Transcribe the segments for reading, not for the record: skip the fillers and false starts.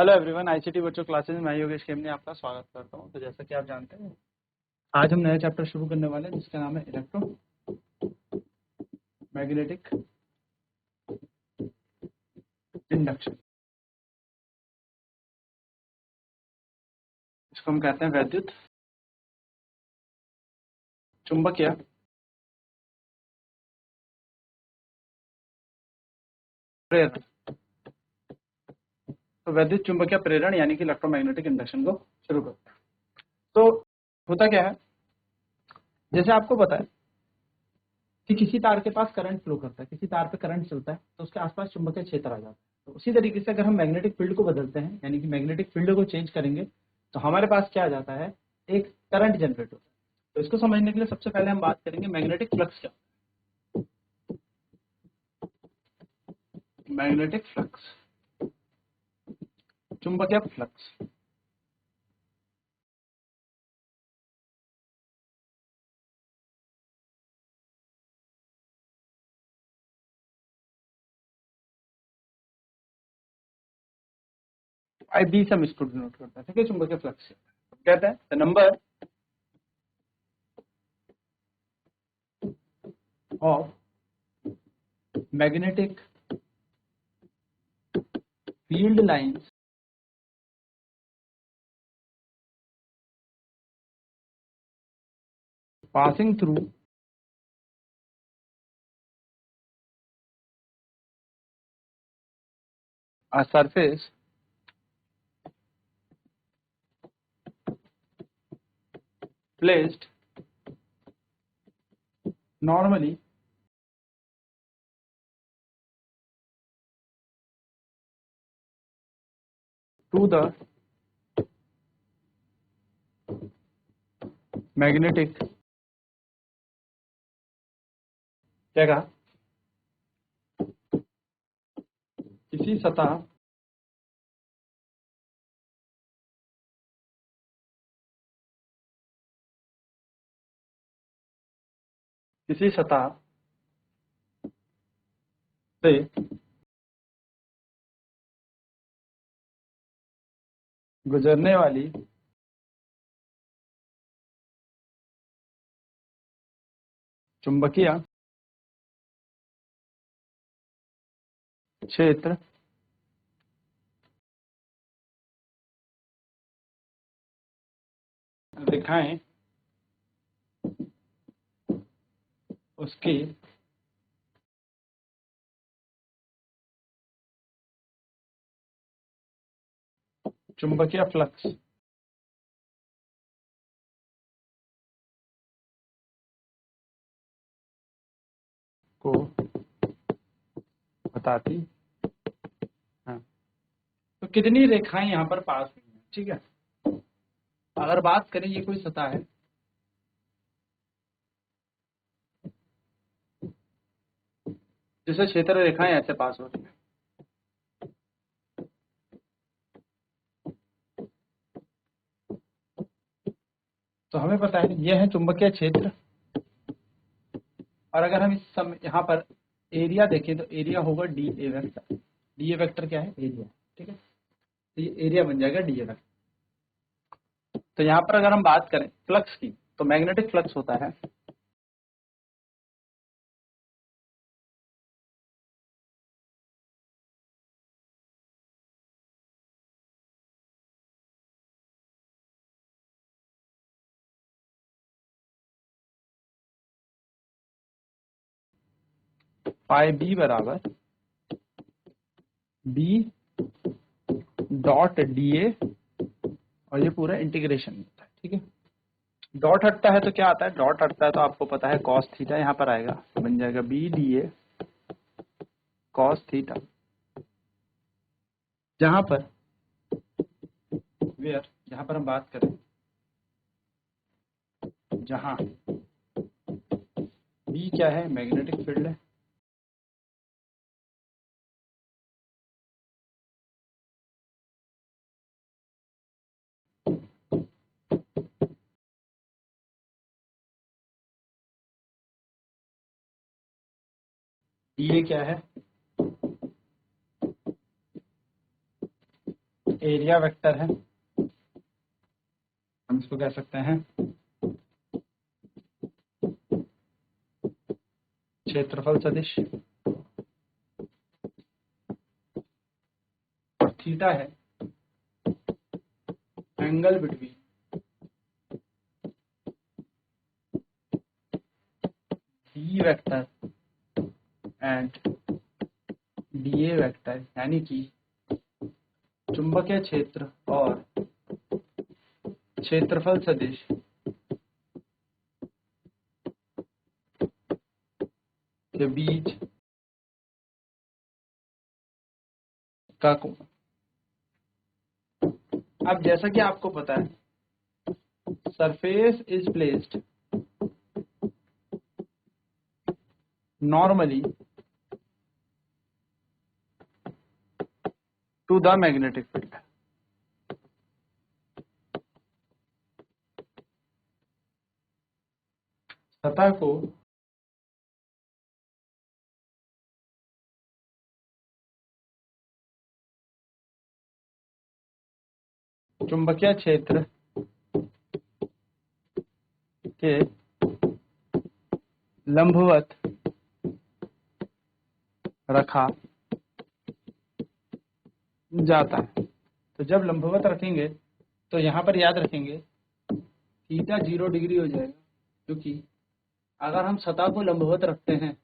Hello everyone, ICT बच्चों classes में मैं योगेश खेमने आपका स्वागत करता हूं। तो जैसा कि आप जानते हैं, आज हम नया चैप्टर शुरू करने वाले हैं जिसका नाम है इलेक्ट्रो मैग्नेटिक इंडक्शन। इसको हम कहते हैं वैद्युत चुंबकीय प्रेरण। तो वैद्युत चुंबकीय प्रेरण यानी कि इलेक्ट्रोमैग्नेटिक इंडक्शन को शुरू करते हैं। तो होता क्या है, जैसे आपको पता है कि किसी तार के पास करंट फ्लो करता है, किसी तार पे करंट चलता है तो उसके आसपास चुंबकीय क्षेत्र आ जाता है। तो उसी तरीके से अगर हम मैग्नेटिक फील्ड को बदलते हैं यानी कि मैग्नेटिक फील्ड को चेंज करेंगे तो हमारे पास क्या आ जाता है, एक करंट जनरेट होता है। तो इसको समझने के लिए सबसे पहले हम बात करेंगे मैग्नेटिक फ्लक्स क्या। मैग्नेटिक फ्लक्स, चुंबकीय फ्लक्स। आई बी से हम इसको डिनोट करते हैं, ठीक है, चुंबकीय फ्लक्स से कहते हैं the number of magnetic field lines passing through a surface placed normally to the magnetic, क्या कहा, किसी सतह किसी सतह से गुजरने वाली चुंबकीय क्षेत्र रेखाएं उसकी चुंबकीय फ्लक्स को बताती हैं। तो कितनी रेखाएं यहाँ पर पास हुई हैं, ठीक है। अगर बात करें, ये कोई सतह है, जिसे क्षेत्र रेखाएं ऐसे पास हो रही है। तो हमें पता है यह है चुंबकीय क्षेत्र। और अगर हम इस समय यहाँ पर एरिया देखें तो एरिया होगा D A vector. D A vector क्या है, एरिया, ठीक है। तो ये एरिया बन जाएगा डी ए वेक्टर। तो यहाँ पर अगर हम बात करें फ्लक्स की, तो मैग्नेटिक फ्लक्स होता है पाई बी बराबर बी डॉट डी ए, और ये पूरा इंटीग्रेशन होता है, ठीक है। डॉट हटता है तो क्या आता है, डॉट हटता है तो आपको पता है कॉस थीटा यहाँ पर आएगा, बन जाएगा B D A cos theta. जहां पर वेयर, जहां पर हम बात करें, जहां बी क्या है, मैग्नेटिक फील्ड है, डी ए क्या है, एरिया वेक्टर है, हम इसको कह सकते हैं क्षेत्रफल सदिश, और थीटा है angle between D vector and DA vector, यानी कि चुंबकीय क्षेत्र और क्षेत्रफल सदिश के बीच का कोण। अब जैसा कि आपको पता है, surface is placed normally to the magnetic field. सतह को चुंबकीय क्षेत्र के लंबवत रखा जाता है। तो जब लंबवत रखेंगे तो यहाँ पर याद रखेंगे थीटा 0 डिग्री हो जाएगा, क्योंकि अगर हम सतह को लंबवत रखते हैं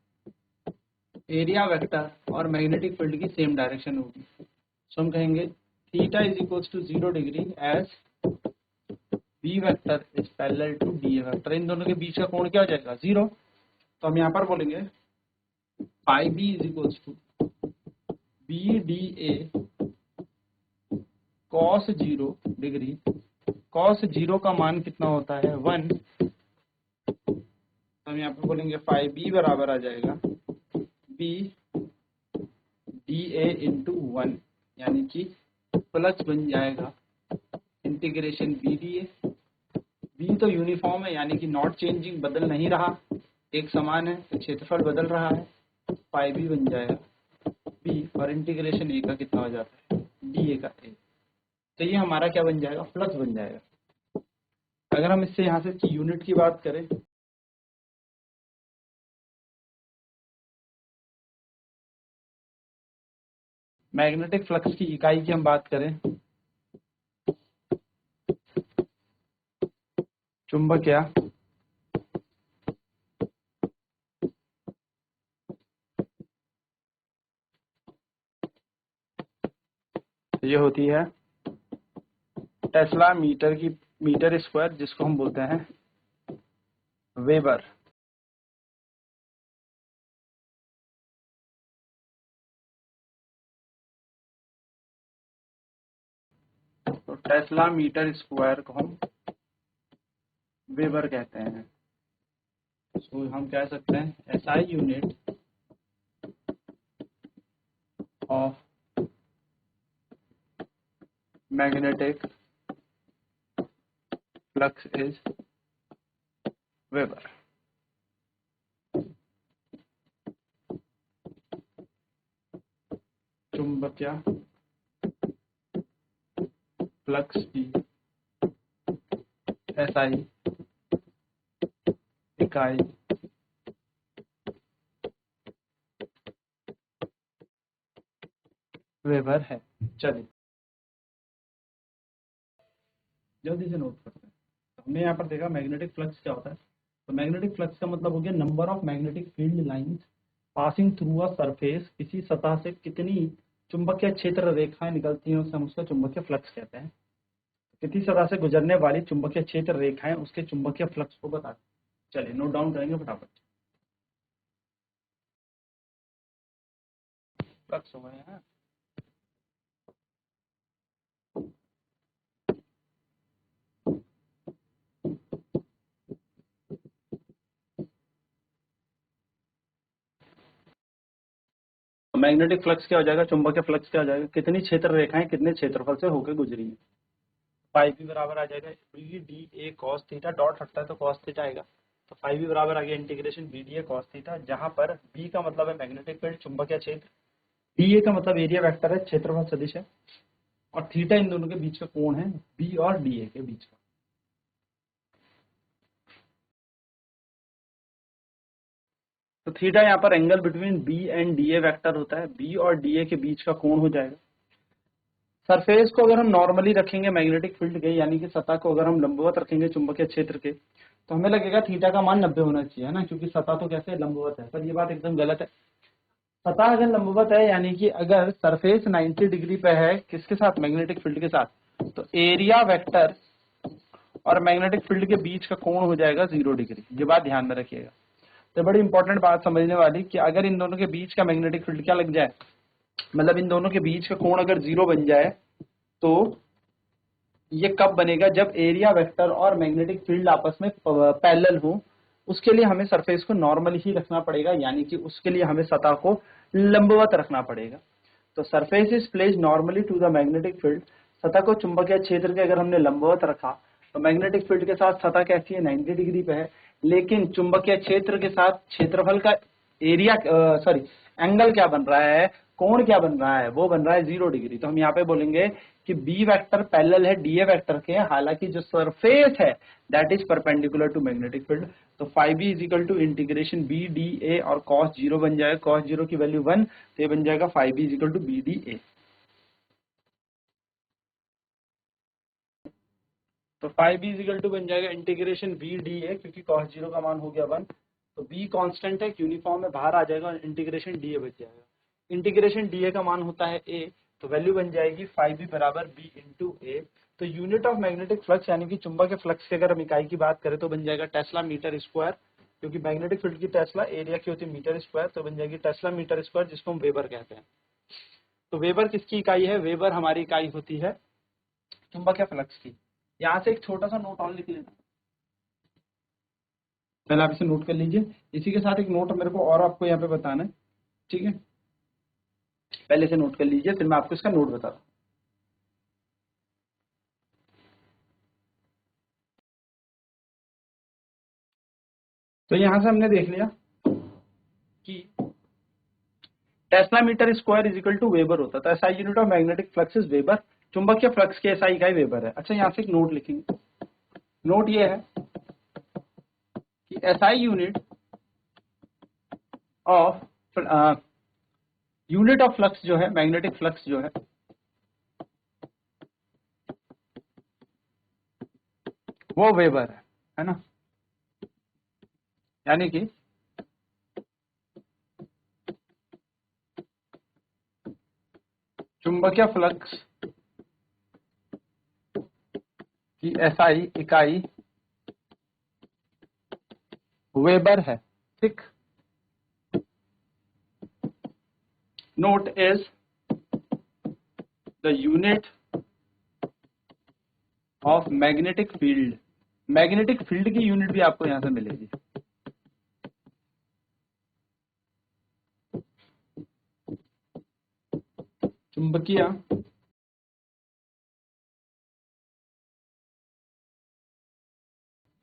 एरिया वेक्टर और मैग्नेटिक फील्ड की सेम डायरेक्शन होगी। तो हम कहेंगे theta is equals to 0 degree as B vector is parallel to D vector. इन दोनों के बीच का कोण क्या हो जाएगा? 0। तो हम यहाँ पर बोलेंगे phi B is equals to B D A cos 0 degree. Cos 0 का मान कितना होता है? 1। तो हम यहाँ पर बोलेंगे फाई बी बराबर आ जाएगा बी डी ए इंटू 1, यानी कि प्लस बन जाएगा integration B D A. B तो यूनिफॉर्म है, यानी कि नॉट चेंजिंग, बदल नहीं रहा, एक समान है, तो क्षेत्रफल बदल रहा है, फाई बी बन जाएगा बी, और इंटीग्रेशन ए का कितना हो जाता है? डी ए का ए। तो ये हमारा क्या बन जाएगा? फ्लक्स बन जाएगा। अगर हम इससे यहाँ से इसकी यूनिट की बात करें, मैग्नेटिक फ्लक्स की इकाई की हम बात करें, चुंबकीय ये होती है टेस्ला मीटर स्क्वायर, जिसको हम बोलते हैं वेबर। तो टेस्ला मीटर स्क्वायर को हम वेबर कहते हैं। तो हम कह सकते हैं SI unit of magnetic flux is weber. चुंबकीय फ्लक्स की एसआई इकाई वेबर है। चलिए जल्दी से नोट करते हैं। तो हमने यहाँ पर देखा मैग्नेटिक फ्लक्स क्या होता है। तो मैग्नेटिक फ्लक्स का मतलब हो गया number of magnetic field lines passing through a surface. किसी सतह से कितनी चुंबकीय क्षेत्र रेखाएं निकलती हैं, उसे हम उसका चुंबकीय फ्लक्स कहते हैं। किसी सतह से गुजरने वाली चुंबकीय क्षेत्र रेखाएं उसके चुंबकीय फ्लक्स को बताते हैं। चलिए नोट डाउन करेंगे फटाफट। फ्लक्स हो गए हैं। मैग्नेटिक फ्लक्स क्या हो जाएगा? चुंबकीय फ्लक्स क्या हो जाएगा? कितनी क्षेत्र रेखाएं कितने क्षेत्रफल से होकर गुजरी है। फाई बी बराबर आ जाएगा B D A cos theta, dot हटता है तो कॉस थीटा आएगा। तो फाई बी बराबर आ गया integration B D A cos theta, जहां पर बी का मतलब है मैग्नेटिक फील्ड, चुंबकीय क्षेत्र, डी ए का मतलब एरिया वेक्टर है, क्षेत्रफल सदिश है, और थीटा इन दोनों के बीच का कोण है, बी और डी ए के बीच का। तो थीटा यहाँ पर angle between B and D A vector होता है, बी और डी ए के बीच का कोण हो जाएगा। सरफेस को अगर हम नॉर्मली रखेंगे मैग्नेटिक फील्ड के, यानी कि सतह को अगर हम लंबवत रखेंगे चुंबकीय क्षेत्र के, तो हमें लगेगा थीटा का मान 90 होना चाहिए, है ना, क्योंकि सतह तो कैसे लंबवत है, पर ये बात एकदम गलत है। सतह अगर लंबवत है, यानी कि अगर सरफेस 90 डिग्री पे है, किसके साथ, मैग्नेटिक फील्ड के साथ, तो एरिया वेक्टर और मैग्नेटिक फील्ड के बीच का कोण हो जाएगा 0 डिग्री। ये बात ध्यान में रखिएगा। तो बड़ी इंपॉर्टेंट बात समझने वाली कि अगर इन दोनों के बीच का मैग्नेटिक फील्ड क्या लग जाए, मतलब इन दोनों के बीच का कोण अगर 0 बन जाए, तो ये कब बनेगा, जब एरिया वेक्टर और मैग्नेटिक फील्ड आपस में पैरेलल हो। उसके लिए हमें सरफेस को नॉर्मल ही रखना पड़ेगा, यानी कि उसके लिए हमें सतह को लंबवत रखना पड़ेगा। तो surface is placed normally to the magnetic field, सतह को चुंबकीय क्षेत्र के अगर हमने लंबवत रखा, तो मैग्नेटिक फील्ड के साथ सतह कैसी है, 90 डिग्री पे है, लेकिन चुंबकीय क्षेत्र के साथ क्षेत्रफल का एरिया एंगल क्या बन रहा है, कोण क्या बन रहा है, वो बन रहा है 0 डिग्री। तो हम यहाँ पे बोलेंगे कि बी वेक्टर पैरेलल है डी ए वेक्टर के, हालांकि जो सरफेस है that is perpendicular to magnetic field. तो phi B is equal to integration B D A, और कॉस 0 बन जाएगा, कॉस 0 की वैल्यू 1, तो ये बन जाएगा phi B is equal to B D A. तो phi B is equal to बन जाएगा इंटीग्रेशन बी डी ए, क्योंकि कॉस 0 का मान हो गया 1, तो बी कांस्टेंट है, यूनिफॉर्म में बाहर आ जाएगा, इंटीग्रेशन डी ए बच जाएगा। इंटीग्रेशन डी ए का मान होता है ए, तो वैल्यू बन जाएगी फाई बी बराबर बी इंटू ए। तो यूनिट ऑफ मैग्नेटिक फ्लक्स, यानी कि चुंबकीय फ्लक्स की अगर हम इकाई की बात करें, तो बन जाएगा टेस्ला मीटर स्क्वायर, क्योंकि मैग्नेटिक फील्ड की टेस्ला एरिया की होती है मीटर स्क्वायर, तो बन जाएगी टेस्ला मीटर स्क्वायर, जिसको हम वेबर कहते हैं। तो वेबर किसकी इकाई है, वेबर हमारी इकाई होती है चुंबकीय फ्लक्स की। यहाँ से एक छोटा सा नोट और लिख लेना, पहले आप इसे नोट कर लीजिए। इसी के साथ एक नोट मेरे को और आपको यहाँ पे बताना है, ठीक है, पहले से नोट कर लीजिए, फिर मैं आपको इसका नोट बता दूं। तो यहां से हमने देख लिया कि tesla metre square is equal to weber होता था, SI unit of magnetic flux is weber, चुंबकीय फ्लक्स की एसआई इकाई वेबर है। अच्छा, यहाँ से एक नोट लिखेंगे, नोट ये है कि एसआई यूनिट ऑफ फ्लक्स जो है, मैग्नेटिक फ्लक्स जो है, वो वेबर है ना, यानी कि चुंबकीय फ्लक्स की एसआई इकाई वेबर है, ठीक। Note is the unit of magnetic field, magnetic field की यूनिट भी आपको यहां से मिलेगी। चुंबकीय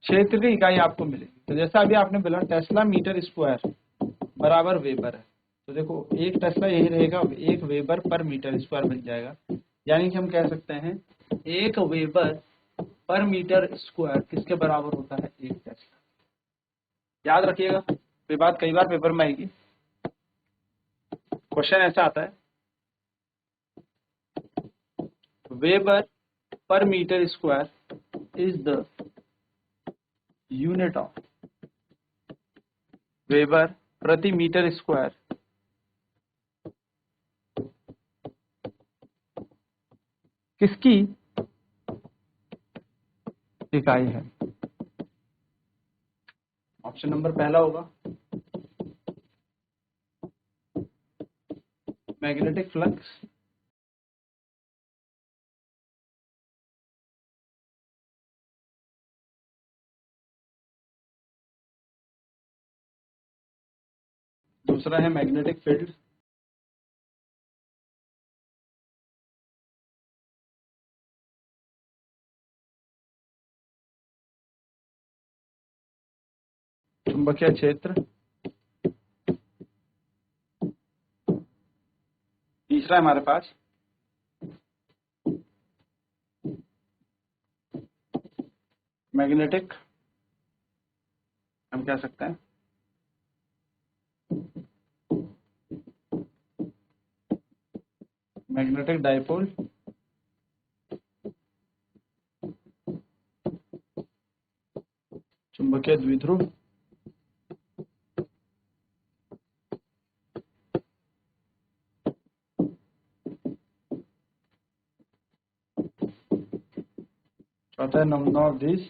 क्षेत्र की इकाई आपको मिलेगी। तो जैसा अभी आपने बोला टेस्ला मीटर स्क्वायर बराबर वेबर है, तो देखो एक टेस्ला यही रहेगा, एक वेबर पर मीटर स्क्वायर बन जाएगा, यानी कि हम कह सकते हैं एक वेबर पर मीटर स्क्वायर किसके बराबर होता है, एक टेस्ला। याद रखिएगा, ये बात कई बार पेपर में आएगी, क्वेश्चन ऐसा आता है, वेबर पर metre square is the unit of, weber प्रति मीटर स्क्वायर किसकी इकाई है। ऑप्शन नंबर पहला होगा मैग्नेटिक फ्लक्स, दूसरा है मैग्नेटिक फील्ड, चुंबकीय क्षेत्र, तीसरा है हमारे पास मैग्नेटिक, हम कह सकते हैं मैग्नेटिक डाइपोल चुंबकीय द्विध्रुव चौथा है नंबर ऑफ दिस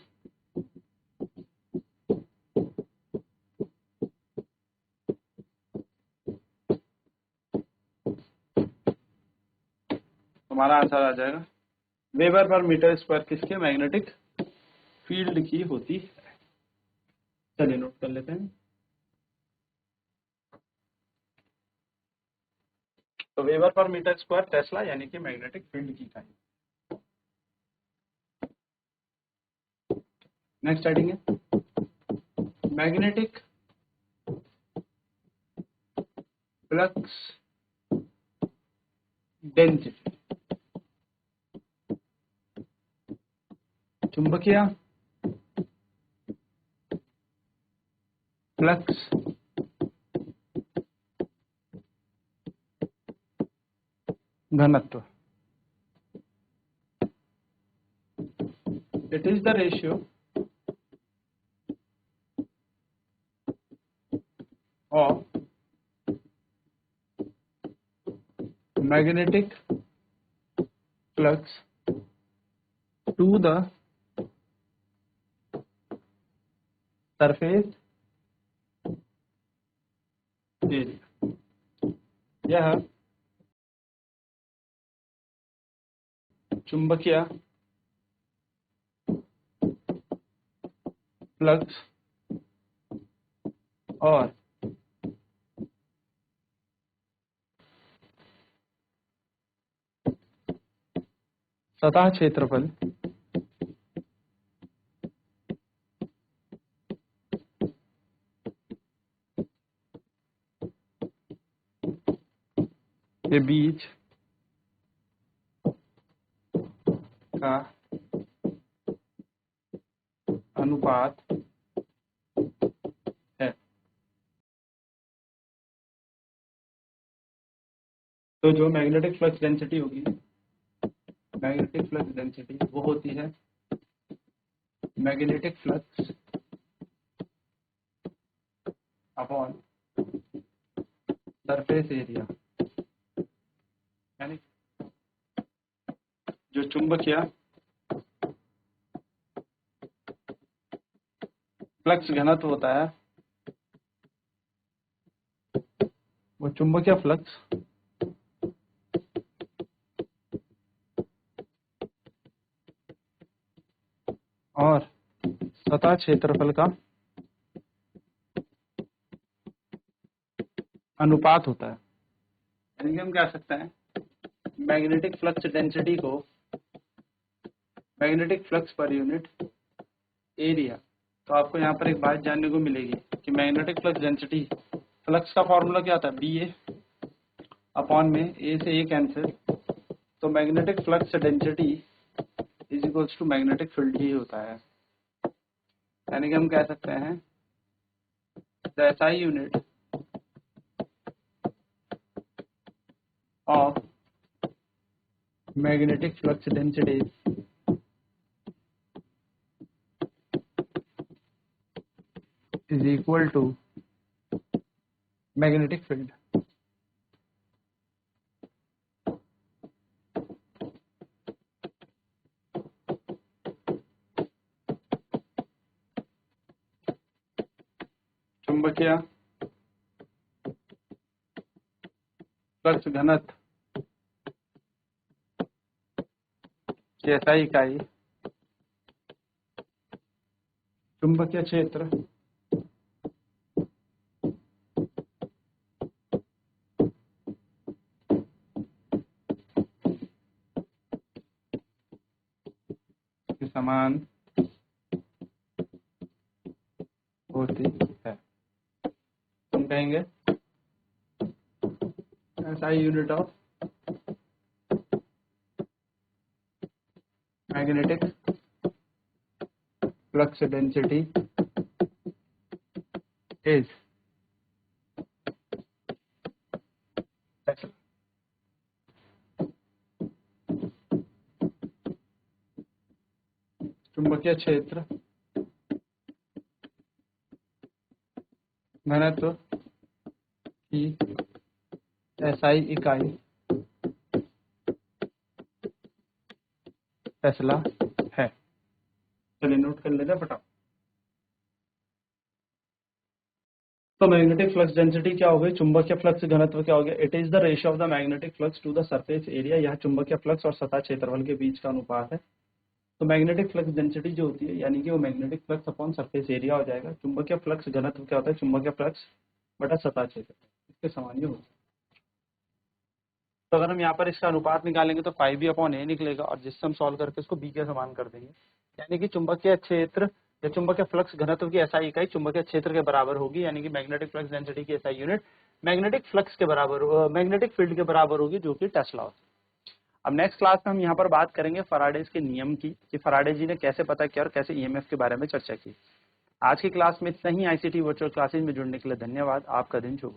हमारा आंसर आ जाएगा वेबर पर मीटर स्क्वायर किसके मैग्नेटिक फील्ड की होती है। चलिए नोट कर लेते हैं। तो वेबर पर मीटर स्क्वायर टेस्ला यानी कि मैग्नेटिक फील्ड की इकाई। नेक्स्ट हेडिंग है मैग्नेटिक फ्लक्स डेंसिटी, चुंबकीय फ्लक्स घनत्व, it is the ratio of magnetic flux to the surface area. यह चुंबकीय फ्लक्स और सतह क्षेत्रफल के बीच का अनुपात है। तो जो मैग्नेटिक फ्लक्स डेंसिटी होगी, मैग्नेटिक फ्लक्स डेंसिटी वो होती है magnetic flux upon surface area, यानी जो चुंबकीय फ्लक्स घनत्व होता है वो चुंबकीय फ्लक्स और सतह क्षेत्रफल का अनुपात होता है। यानी कि हम कह सकते हैं मैग्नेटिक फ्लक्स डेंसिटी को magnetic flux per unit area. तो आपको यहाँ पर एक बात जानने को मिलेगी कि मैग्नेटिक फ्लक्स डेंसिटी, फ्लक्स का फॉर्मूला क्या था, बी ए अपॉन में ए से ए कैंसिल, तो magnetic flux density is equals to magnetic field ही होता है। यानी कि हम कह सकते हैं the SI unit of magnetic flux density is equal to magnetic field. चुंबकीय फ्लक्स घनत्व की एसआई इकाई चुंबकीय क्षेत्र के समान होती है। हम कहेंगे SI unit of magnetic flux density is Tesla. चुंबकीय क्षेत्र घनत्व की SI इकाई टेस्ला है। चलिए नोट कर लेते हैं फटाफट। तो मैग्नेटिक फ्लक्स डेंसिटी क्या हो गई, चुंबकीय फ्लक्स घनत्व क्या हो गया, it is the ratio of the magnetic flux to the surface area. यह चुंबकीय फ्लक्स और सतह क्षेत्रफल के बीच का अनुपात है। तो मैग्नेटिक फ्लक्स डेंसिटी जो होती है यानी कि वो magnetic flux upon surface area हो जाएगा। चुंबकीय फ्लक्स घनत्व क्या होता है, चुंबकीय फ्लक्स बटा सतह क्षेत्र, इसके समान ही होता है। तो अगर हम यहाँ पर इसका अनुपात निकालेंगे तो पाई बी अपॉन ए निकलेगा और जिससे हम सॉल्व करके इसको बी के समान कर देंगे। यानी कि चुंबकीय क्षेत्र या चुंबकीय फ्लक्स घनत्व की एसआई इकाई चुंबकीय क्षेत्र के बराबर होगी, यानी कि मैग्नेटिक फ्लक्स डेंसिटी की एसआई यूनिट मैग्नेटिक फ्लक्स के बराबर, मैग्नेटिक फील्ड के बराबर होगी, जो कि टेस्ला होती है। अब नेक्स्ट क्लास में हम यहाँ पर बात करेंगे फैराडेज के नियम की, कि फैराडे जी ने कैसे पता किया और कैसे ईएमएफ के बारे में चर्चा की। आज की क्लास में इतना ही। आईसीटी वर्चुअल क्लासेज में जुड़ने के लिए धन्यवाद। आपका दिन शुभ हो।